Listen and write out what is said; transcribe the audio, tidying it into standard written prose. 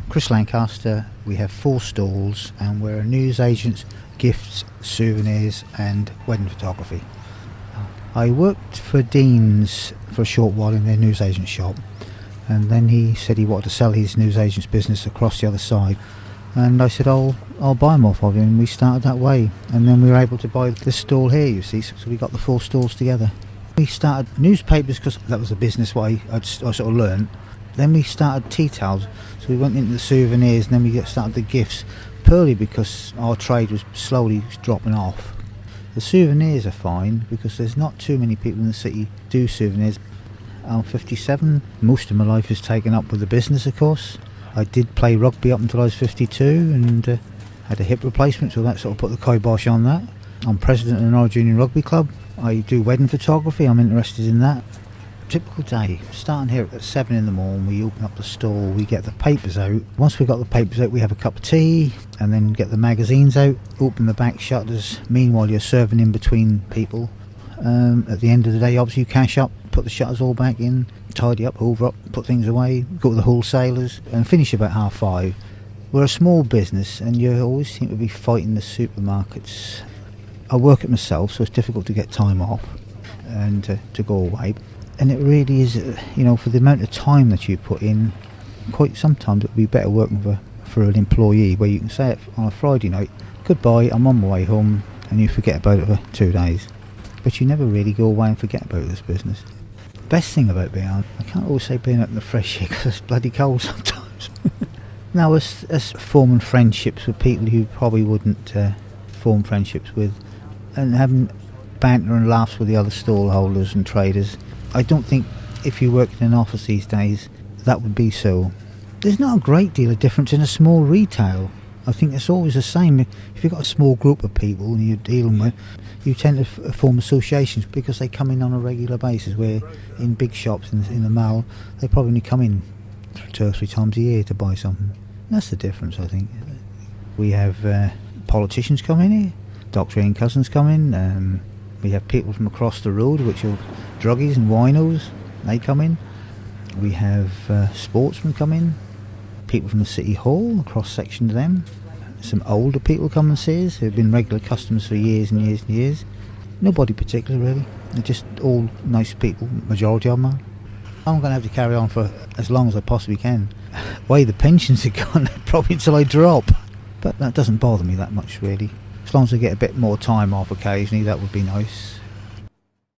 Chris Lancaster. We have 4 stalls and we're a newsagent, gifts, souvenirs and wedding photography. I worked for Dean's for a short while in their newsagent shop, and then he said he wanted to sell his newsagent's business across the other side, and I said I'll buy them off of him, and we started that way, and then we were able to buy this stall here, you see, so we got the 4 stalls together. We started newspapers because that was a business way I sort of learned. Then we started tea towels, so we went into the souvenirs, and then we started the gifts, purely because our trade was slowly dropping off. The souvenirs are fine because there's not too many people in the city do souvenirs. I'm 57, most of my life is taken up with the business, of course. I did play rugby up until I was 52 and had a hip replacement, so that sort of put the kibosh on that. I'm president of the Norwich Union Rugby Club. I do wedding photography, I'm interested in that. Typical day, starting here at 7 in the morning, we open up the store, we get the papers out. Once we've got the papers out, we have a cup of tea and then get the magazines out, open the back shutters. Meanwhile, you're serving in between people. At the end of the day, obviously you cash up, put the shutters all back in, tidy up, hoover up, put things away, go to the wholesalers and finish about 5:30. We're a small business and you always seem to be fighting the supermarkets. I work it myself, so it's difficult to get time off and to go away. And it really is, for the amount of time that you put in, quite sometimes it would be better working for an employee where you can say it on a Friday night, goodbye, I'm on my way home, and you forget about it for 2 days. But you never really go away and forget about this business. Best thing about being out, I can't always say being out in the fresh air because it's bloody cold sometimes. Now, as forming friendships with people who probably wouldn't form friendships with, and having banter and laughs with the other stallholders and traders. I don't think if you work in an office these days that would be so. There's not a great deal of difference in a small retail. I think it's always the same. If you've got a small group of people and you're dealing with, you tend to form associations because they come in on a regular basis, where in big shops in the mall they probably only come in 2 or 3 times a year to buy something. That's the difference, I think. We have politicians come in here, Dr. Ian Cousins come in, we have people from across the road, which are druggies and winos, they come in. We have sportsmen come in, people from the City Hall, a cross-section of them. Some older people come and see us, who've been regular customers for years and years and years. Nobody particular, really. They're just all nice people, majority of them are. I'm going to have to carry on for as long as I possibly can. The way the pensions are gone, probably until I drop. But that doesn't bother me that much, really. As long as I get a bit more time off occasionally, that would be nice.